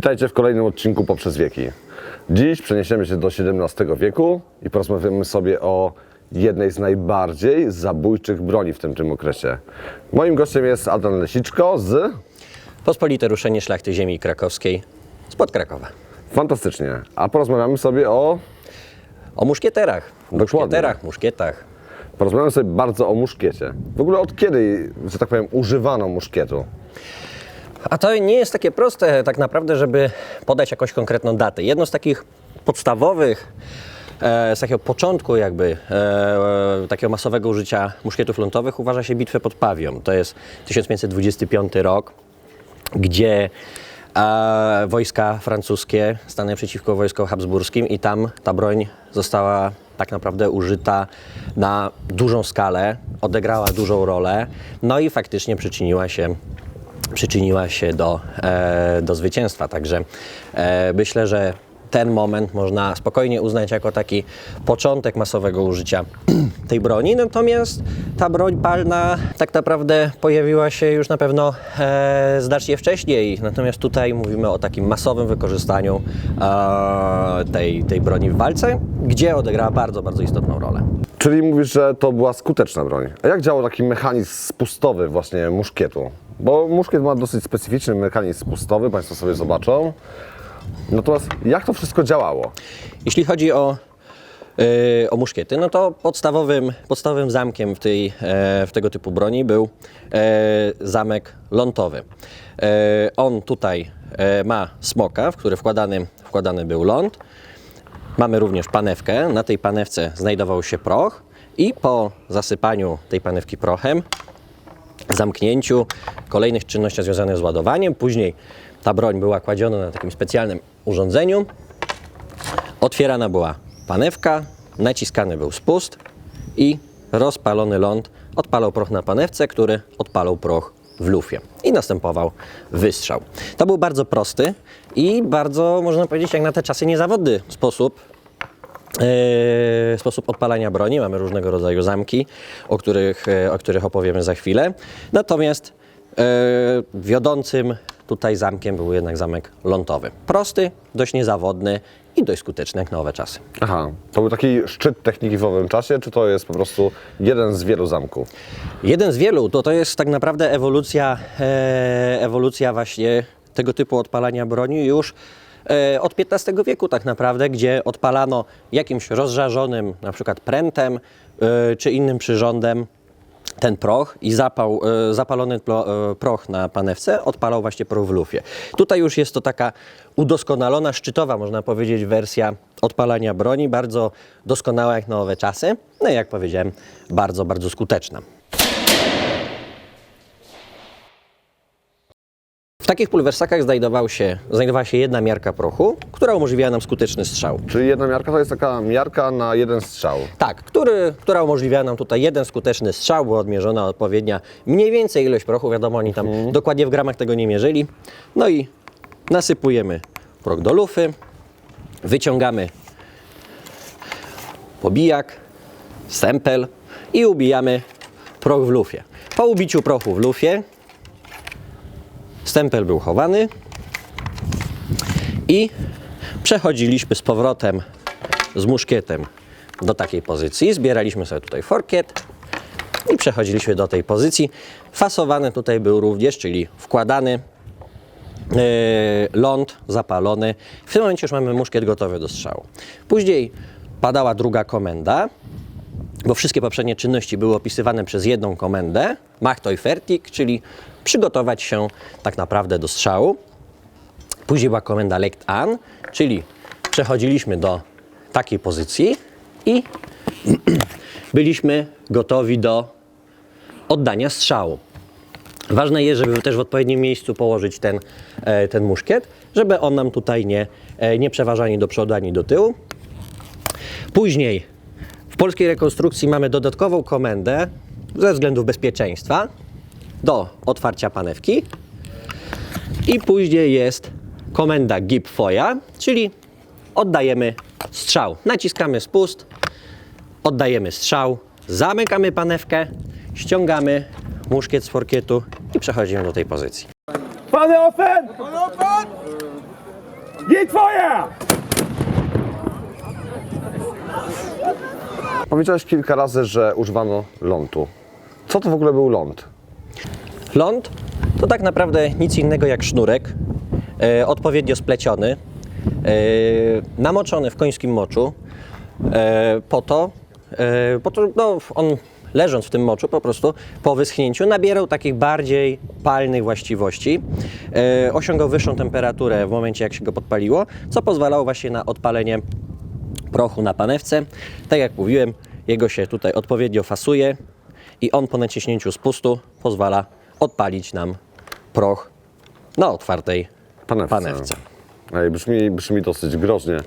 Witajcie w kolejnym odcinku Poprzez wieki. Dziś przeniesiemy się do XVII wieku i porozmawiamy sobie o jednej z najbardziej zabójczych broni w tym okresie. Moim gościem jest Adrian Lesiczko z... Pospolite ruszenie szlachty ziemi krakowskiej spod Krakowa. Fantastycznie. A porozmawiamy sobie o... O muszkieterach. Dokładnie. Muszkietach. Porozmawiamy sobie bardzo o muszkiecie. W ogóle od kiedy, że tak powiem, używano muszkietu? A to nie jest takie proste tak naprawdę, żeby podać jakąś konkretną datę. Jedno z takich podstawowych, z takiego początku takiego masowego użycia muszkietów lądowych uważa się bitwę pod Pawią. To jest 1525 rok, gdzie wojska francuskie stanęły przeciwko wojskom habsburskim i tam ta broń została tak naprawdę użyta na dużą skalę, odegrała dużą rolę, no i faktycznie przyczyniła się do zwycięstwa. Także myślę, że ten moment można spokojnie uznać jako taki początek masowego użycia tej broni. Natomiast ta broń palna tak naprawdę pojawiła się już na pewno znacznie wcześniej. Natomiast tutaj mówimy o takim masowym wykorzystaniu tej broni w walce, gdzie odegrała bardzo, bardzo istotną rolę. Czyli mówisz, że to była skuteczna broń. A jak działał taki mechanizm spustowy właśnie muszkietu? Bo muszkiet ma dosyć specyficzny mechanizm spustowy, Państwo sobie zobaczą. Natomiast jak to wszystko działało? Jeśli chodzi o muszkiety, no to podstawowym zamkiem w tego typu broni był zamek lądowy. On tutaj ma smoka, w który wkładany był ląd. Mamy również panewkę. Na tej panewce znajdował się proch i po zasypaniu tej panewki prochem, zamknięciu, kolejnych czynnościach związanych z ładowaniem, później ta broń była kładziona na takim specjalnym urządzeniu, otwierana była panewka, naciskany był spust i rozpalony ląd odpalał proch na panewce, który odpalał proch w lufie i następował wystrzał. To był bardzo prosty i bardzo, można powiedzieć, jak na te czasy niezawodny sposób odpalania broni. Mamy różnego rodzaju zamki, o których opowiemy za chwilę. Natomiast wiodącym tutaj zamkiem był jednak zamek lądowy. Prosty, dość niezawodny i dość skuteczny jak na owe czasy. Aha, to był taki szczyt techniki w owym czasie, czy to jest po prostu jeden z wielu zamków? Jeden z wielu, to jest tak naprawdę ewolucja właśnie tego typu odpalania broni już od XV wieku tak naprawdę, gdzie odpalano jakimś rozżarzonym na przykład prętem czy innym przyrządem ten proch i zapalony proch na panewce odpalał właśnie proch w lufie. Tutaj już jest to taka udoskonalona, szczytowa, można powiedzieć, wersja odpalania broni, bardzo doskonała jak na owe czasy, no i jak powiedziałem, bardzo, bardzo skuteczna. W takich pulwersakach znajdowała się jedna miarka prochu, która umożliwiała nam skuteczny strzał. Czyli jedna miarka to jest taka miarka na jeden strzał. Tak, która umożliwiała nam tutaj jeden skuteczny strzał, była odmierzona odpowiednia mniej więcej ilość prochu, wiadomo, oni tam dokładnie w gramach tego nie mierzyli. No i nasypujemy proch do lufy, wyciągamy pobijak, stempel i ubijamy proch w lufie. Po ubiciu prochu w lufie stempel był chowany i przechodziliśmy z powrotem z muszkietem do takiej pozycji. Zbieraliśmy sobie tutaj forkiet i przechodziliśmy do tej pozycji. Fasowany tutaj był również, czyli wkładany ląd zapalony. W tym momencie już mamy muszkiet gotowy do strzału. Później padała druga komenda, bo wszystkie poprzednie czynności były opisywane przez jedną komendę, Mach euch fertig, czyli przygotować się tak naprawdę do strzału. Później była komenda Legt an, czyli przechodziliśmy do takiej pozycji i byliśmy gotowi do oddania strzału. Ważne jest, żeby też w odpowiednim miejscu położyć ten muszkiet, żeby on nam tutaj nie przeważał ani do przodu, ani do tyłu. Później w polskiej rekonstrukcji mamy dodatkową komendę ze względów bezpieczeństwa do otwarcia panewki i później jest komenda Gib Feuer, czyli oddajemy strzał. Naciskamy spust, oddajemy strzał, zamykamy panewkę, ściągamy muszkiet z forkietu i przechodzimy do tej pozycji. Panie Ofen! Gitfeuer! Powiedziałeś kilka razy, że używano lądu. Co to w ogóle był ląd? Ląd to tak naprawdę nic innego jak sznurek, odpowiednio spleciony, namoczony w końskim moczu, po to no, on leżąc w tym moczu po prostu po wyschnięciu nabierał takich bardziej palnych właściwości, osiągał wyższą temperaturę w momencie jak się go podpaliło, co pozwalało właśnie na odpalenie prochu na panewce. Tak jak mówiłem, jego się tutaj odpowiednio fasuje i on po naciśnięciu spustu pozwala odpalić nam proch na otwartej panewce. Ej, brzmi dosyć groźnie.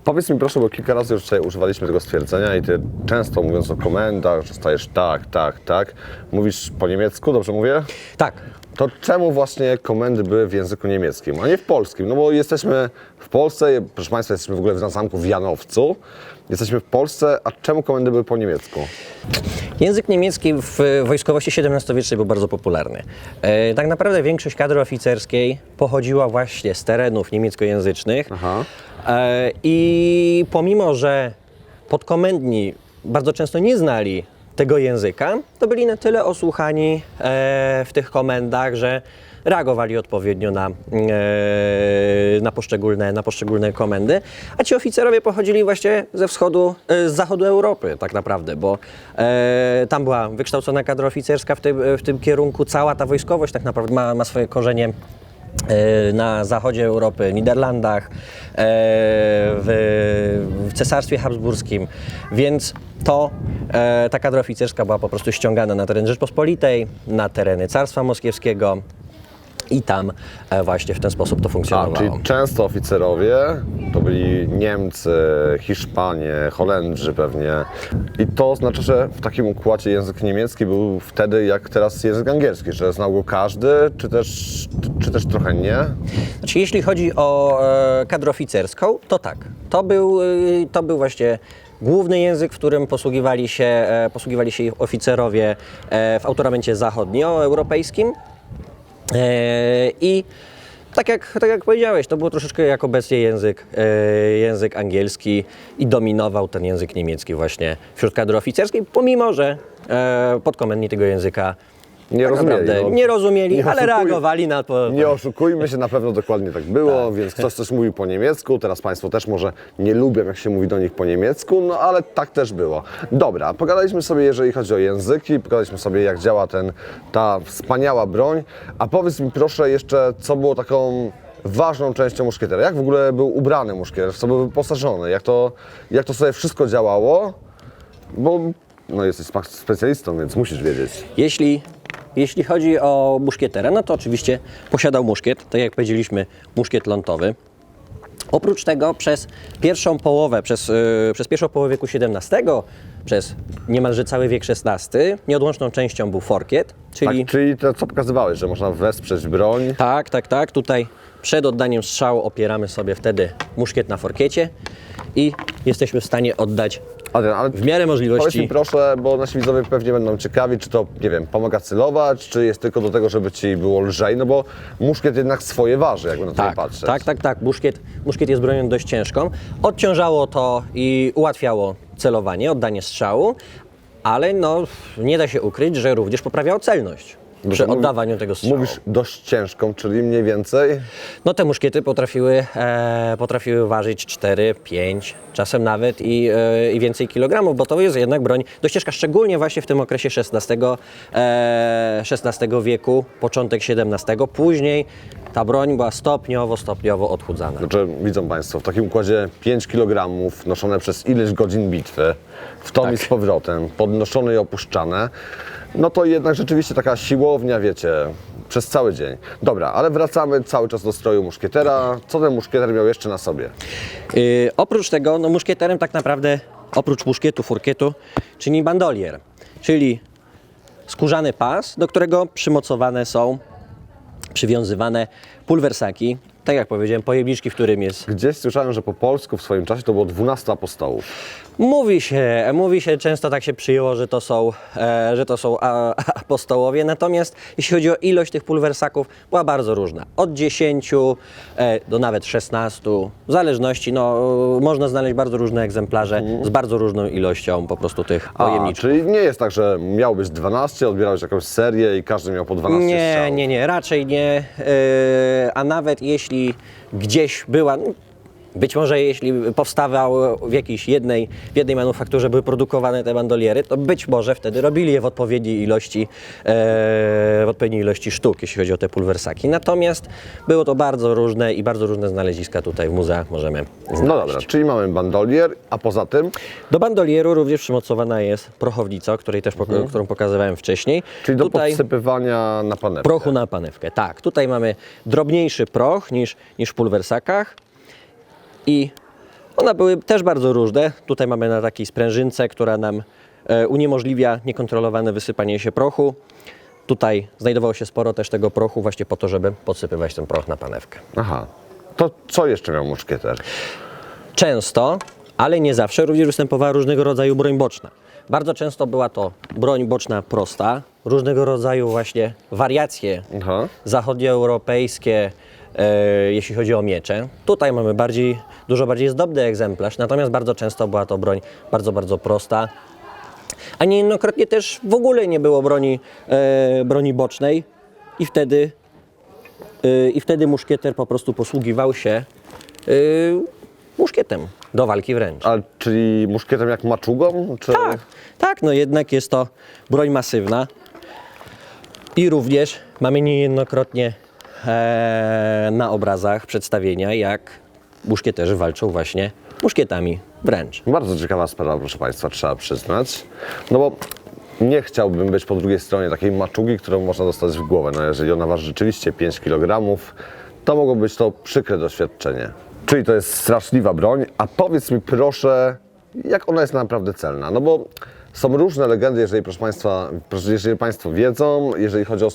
Powiedz mi proszę, bo kilka razy już dzisiaj używaliśmy tego stwierdzenia i ty często mówiąc o komendach, że stajesz tak, mówisz po niemiecku, dobrze mówię? Tak, To czemu właśnie komendy były w języku niemieckim, a nie w polskim? No bo jesteśmy w Polsce, proszę Państwa, jesteśmy w ogóle na zamku w Janowcu, jesteśmy w Polsce, a czemu komendy były po niemiecku? język niemiecki w wojskowości XVII-wiecznej był bardzo popularny. Tak naprawdę większość kadry oficerskiej pochodziła właśnie z terenów niemieckojęzycznych. Aha. I pomimo, że podkomendni bardzo często nie znali tego języka, to byli na tyle osłuchani w tych komendach, że reagowali odpowiednio na poszczególne komendy, a ci oficerowie pochodzili właśnie z zachodu Europy tak naprawdę, bo tam była wykształcona kadra oficerska w tym kierunku, cała ta wojskowość tak naprawdę ma swoje korzenie na zachodzie Europy, Niderlandach, w Cesarstwie Habsburskim, więc ta kadra oficerska była po prostu ściągana na teren Rzeczpospolitej, na tereny Carstwa Moskiewskiego i tam właśnie w ten sposób to funkcjonowało. Czyli często oficerowie to byli Niemcy, Hiszpanie, Holendrzy pewnie. I to oznacza, że w takim układzie język niemiecki był wtedy jak teraz język angielski, że znał go każdy, czy też trochę nie? Znaczy, jeśli chodzi o kadrę oficerską, to tak. To był właśnie główny język, w którym posługiwali się ich oficerowie w autoramencie zachodnioeuropejskim. I tak jak powiedziałeś, to było troszeczkę jak obecnie język angielski i dominował ten język niemiecki właśnie wśród kadry oficerskiej, pomimo że podkomendni tego języka nie rozumieli, ale reagowali na to. Nie oszukujmy się, na pewno dokładnie tak było, więc ktoś coś mówił po niemiecku, teraz Państwo też może nie lubią, jak się mówi do nich po niemiecku, no ale tak też było. Dobra, pogadaliśmy sobie, jeżeli chodzi o języki, pogadaliśmy sobie, jak działa ta wspaniała broń, a powiedz mi proszę jeszcze, co było taką ważną częścią muszkietera, jak w ogóle był ubrany muszkieter, w co był wyposażony, jak to sobie wszystko działało, bo no, jesteś specjalistą, więc musisz wiedzieć. Jeśli chodzi o muszkietera, no to oczywiście posiadał muszkiet, tak jak powiedzieliśmy, muszkiet lądowy. Oprócz tego przez pierwszą połowę wieku XVII, przez niemalże cały wiek XVI, nieodłączną częścią był forkiet, czyli... Tak, czyli to, co pokazywałeś, że można wesprzeć broń. Tak. Tutaj przed oddaniem strzału opieramy sobie wtedy muszkiet na forkiecie i jesteśmy w stanie oddać Adrian, ale w miarę możliwości. powiedz mi proszę, bo nasi widzowie pewnie będą ciekawi, czy to, nie wiem, pomaga celować, czy jest tylko do tego, żeby Ci było lżej, no bo muszkiet jednak swoje waży, jakby na to nie patrzeć. Tak. Muszkiet jest bronią dość ciężką. Odciążało to i ułatwiało celowanie, oddanie strzału, ale no, nie da się ukryć, że również poprawiało celność przy oddawaniu tego strzału. Mówisz dość ciężką, czyli mniej więcej? No te muszkiety potrafiły ważyć 4, 5, czasem nawet i więcej kilogramów, bo to jest jednak broń dość ciężka, szczególnie właśnie w tym okresie XVI wieku, początek XVII. Później ta broń była stopniowo odchudzana. Znaczy, widzą Państwo, w takim układzie 5 kg noszone przez ileś godzin bitwy, w tom i z powrotem, podnoszone i opuszczane, no to jednak rzeczywiście taka siłownia, wiecie, przez cały dzień. Dobra, ale wracamy cały czas do stroju muszkietera. Co ten muszkieter miał jeszcze na sobie? Oprócz tego, no muszkieterem tak naprawdę, oprócz muszkietu, furkietu, czyni bandolier, czyli skórzany pas, do którego przywiązywane pulwersaki, tak jak powiedziałem, pojemniczki, w którym jest... Gdzieś słyszałem, że po polsku w swoim czasie to było 12 apostołów. Mówi się, często tak się przyjęło, że to są apostołowie, natomiast jeśli chodzi o ilość tych pulwersaków, była bardzo różna. Od 10 do nawet 16, w zależności, można znaleźć bardzo różne egzemplarze z bardzo różną ilością po prostu tych pojemniczków. Czyli nie jest tak, że miał być 12, odbierałeś jakąś serię i każdy miał po 12 strzałów. Nie, raczej nie, a nawet jeśli gdzieś była... Być może jeśli powstawał w jednej manufakturze były produkowane te bandoliery, to być może wtedy robili je w odpowiedniej ilości sztuk, jeśli chodzi o te pulwersaki. Natomiast było to bardzo różne i bardzo różne znaleziska tutaj w muzeach możemy znaleźć. No dobra, czyli mamy bandolier, a poza tym? Do bandolieru również przymocowana jest prochownica, którą pokazywałem wcześniej. Czyli do podsypywania na panewkę. Prochu na panewkę, tak. Tutaj mamy drobniejszy proch niż w pulwersakach. I one były też bardzo różne. Tutaj mamy na takiej sprężynce, która nam uniemożliwia niekontrolowane wysypanie się prochu. Tutaj znajdowało się sporo też tego prochu właśnie po to, żeby podsypywać ten proch na panewkę. Aha. To co jeszcze miał muszkieter? Często, ale nie zawsze, również występowała różnego rodzaju broń boczna. Bardzo często była to broń boczna prosta, różnego rodzaju właśnie wariacje zachodnioeuropejskie, jeśli chodzi o miecze. Tutaj mamy dużo bardziej zdobny egzemplarz, natomiast bardzo często była to broń bardzo, bardzo prosta. A niejednokrotnie też w ogóle nie było broni bocznej i wtedy muszkieter po prostu posługiwał się muszkietem do walki wręcz. Czyli muszkietem jak maczugą? Czy... Tak, jednak jest to broń masywna i również mamy niejednokrotnie na obrazach przedstawienia, jak muszkieterzy walczą właśnie muszkietami wręcz. Bardzo ciekawa sprawa, proszę Państwa, trzeba przyznać. No bo nie chciałbym być po drugiej stronie takiej maczugi, którą można dostać w głowę. No jeżeli ona waży rzeczywiście 5 kg, to mogło być to przykre doświadczenie. Czyli to jest straszliwa broń, a powiedz mi proszę, jak ona jest naprawdę celna? No bo są różne legendy, jeżeli Państwo wiedzą, jeżeli chodzi o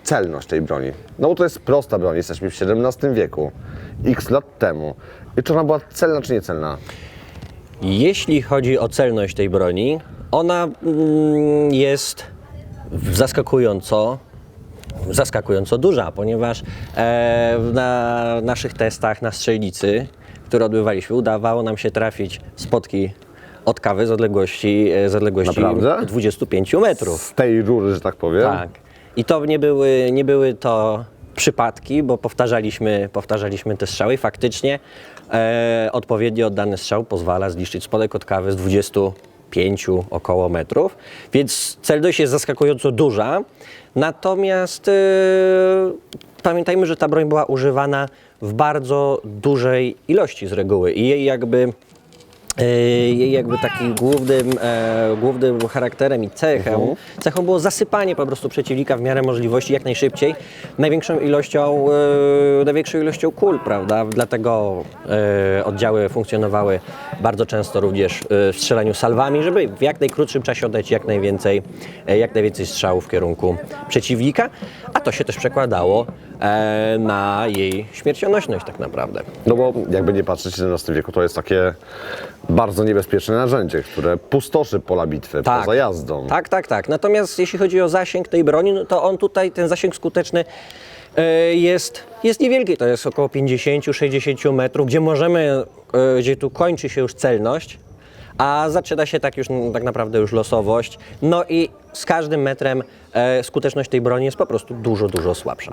celność tej broni. No bo to jest prosta broń, jesteśmy w XVII wieku, x lat temu. I czy ona była celna, czy niecelna? Jeśli chodzi o celność tej broni, ona jest zaskakująco duża, ponieważ na naszych testach na strzelnicy, które odbywaliśmy, udawało nam się trafić spotki od kawy z odległości Naprawdę? 25 metrów. Z tej rury, że tak powiem? Tak. I to nie były to przypadki, bo powtarzaliśmy te strzały i faktycznie odpowiednio oddany strzał pozwala zniszczyć spodek od kawy z 25 około metrów, więc celność jest zaskakująco duża, natomiast pamiętajmy, że ta broń była używana w bardzo dużej ilości z reguły i jej jakby takim głównym charakterem i cechą było zasypanie po prostu przeciwnika w miarę możliwości jak najszybciej, największą ilością kul, prawda? Dlatego oddziały funkcjonowały bardzo często również w strzelaniu salwami, żeby w jak najkrótszym czasie oddać jak najwięcej strzałów w kierunku przeciwnika, a to się też przekładało na jej śmiercionośność tak naprawdę. No bo jakby nie patrzeć, w XVII wieku to jest takie bardzo niebezpieczne narzędzie, które pustoszy pola bitwy poza jazdą. Tak. Natomiast jeśli chodzi o zasięg tej broni, no to ten zasięg skuteczny jest niewielki, to jest około 50-60 metrów, gdzie tu kończy się już celność, a zaczyna się tak naprawdę już losowość. No i z każdym metrem skuteczność tej broni jest po prostu dużo, dużo słabsza.